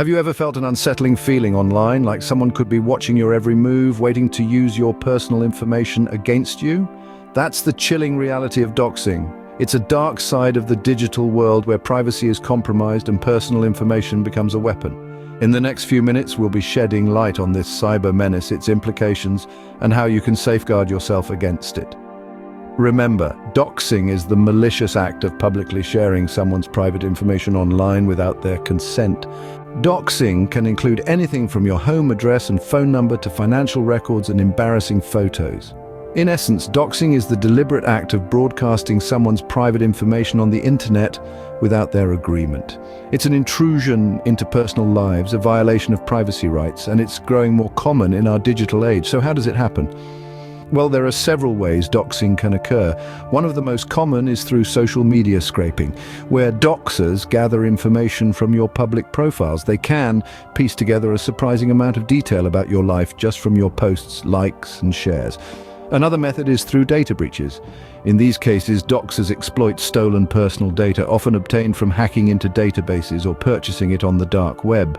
Have you ever felt an unsettling feeling online, like someone could be watching your every move, waiting to use your personal information against you? That's the chilling reality of doxing. It's a dark side of the digital world where privacy is compromised and personal information becomes a weapon. In the next few minutes, we'll be shedding light on this cyber menace, its implications, and how you can safeguard yourself against it. Remember, doxing is the malicious act of publicly sharing someone's private information online without their consent. Doxing can include anything from your home address and phone number to financial records and embarrassing photos. In essence, doxing is the deliberate act of broadcasting someone's private information on the internet without their agreement. It's an intrusion into personal lives, a violation of privacy rights, and it's growing more common in our digital age. So how does it happen? Well, there are several ways doxing can occur. One of the most common is through social media scraping, where doxers gather information from your public profiles. They can piece together a surprising amount of detail about your life just from your posts, likes, and shares. Another method is through data breaches. In these cases, doxers exploit stolen personal data, often obtained from hacking into databases or purchasing it on the dark web.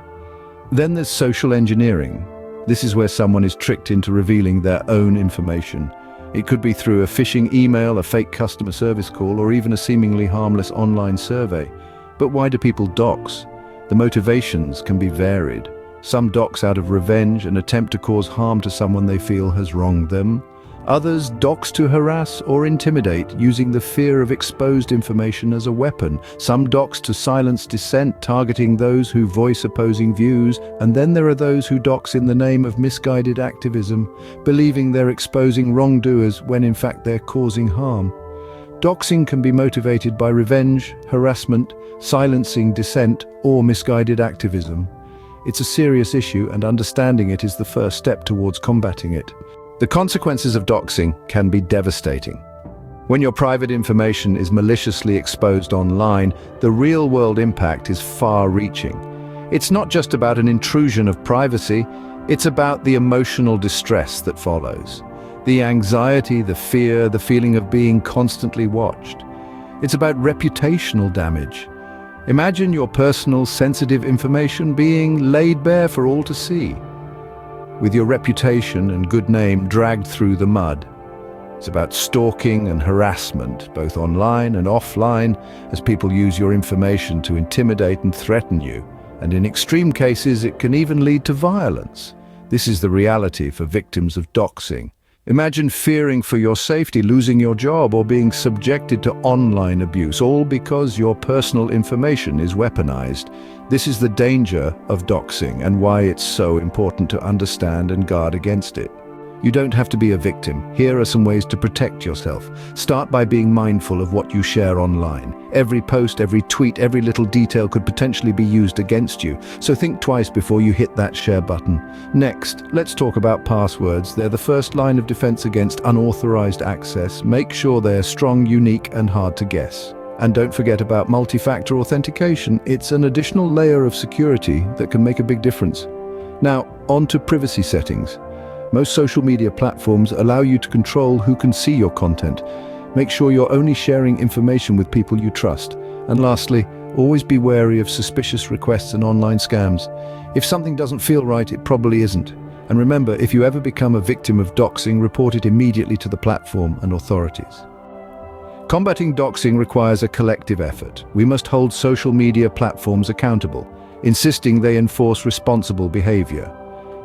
Then there's social engineering. This is where someone is tricked into revealing their own information. It could be through a phishing email, a fake customer service call, or even a seemingly harmless online survey. But why do people dox? The motivations can be varied. Some dox out of revenge, an attempt to cause harm to someone they feel has wronged them. Others dox to harass or intimidate, using the fear of exposed information as a weapon. Some dox to silence dissent, targeting those who voice opposing views. And then there are those who dox in the name of misguided activism, believing they're exposing wrongdoers when in fact they're causing harm. Doxing can be motivated by revenge, harassment, silencing dissent, or misguided activism. It's a serious issue, and understanding it is the first step towards combating it. The consequences of doxing can be devastating. When your private information is maliciously exposed online, the real-world impact is far-reaching. It's not just about an intrusion of privacy, it's about the emotional distress that follows. The anxiety, the fear, the feeling of being constantly watched. It's about reputational damage. Imagine your personal, sensitive information being laid bare for all to see, with your reputation and good name dragged through the mud. It's about stalking and harassment, both online and offline, as people use your information to intimidate and threaten you. And in extreme cases, it can even lead to violence. This is the reality for victims of doxing. Imagine fearing for your safety, losing your job, or being subjected to online abuse, all because your personal information is weaponized. This is the danger of doxing and why it's so important to understand and guard against it. You don't have to be a victim. Here are some ways to protect yourself. Start by being mindful of what you share online. Every post, every tweet, every little detail could potentially be used against you, so think twice before you hit that share button. Next, let's talk about passwords. They're the first line of defense against unauthorized access. Make sure they're strong, unique, and hard to guess. And don't forget about multi-factor authentication. It's an additional layer of security that can make a big difference. Now, on to privacy settings. Most social media platforms allow you to control who can see your content. Make sure you're only sharing information with people you trust. And lastly, always be wary of suspicious requests and online scams. If something doesn't feel right, it probably isn't. And remember, if you ever become a victim of doxing, report it immediately to the platform and authorities. Combating doxing requires a collective effort. We must hold social media platforms accountable, insisting they enforce responsible behavior.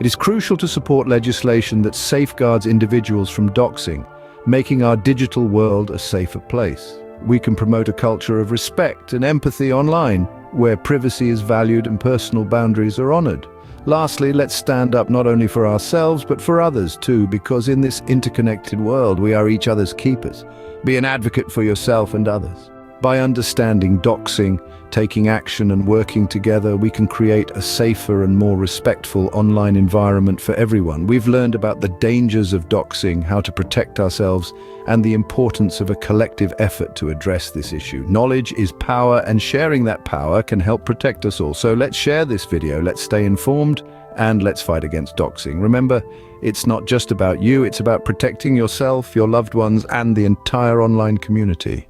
It is crucial to support legislation that safeguards individuals from doxing, making our digital world a safer place. We can promote a culture of respect and empathy online, where privacy is valued and personal boundaries are honored. Lastly, let's stand up not only for ourselves, but for others too, because in this interconnected world, we are each other's keepers. Be an advocate for yourself and others. By understanding doxing, taking action and working together, we can create a safer and more respectful online environment for everyone. We've learned about the dangers of doxing, how to protect ourselves, and the importance of a collective effort to address this issue. Knowledge is power, and sharing that power can help protect us all. So let's share this video, let's stay informed, and let's fight against doxing. Remember, it's not just about you, it's about protecting yourself, your loved ones, and the entire online community.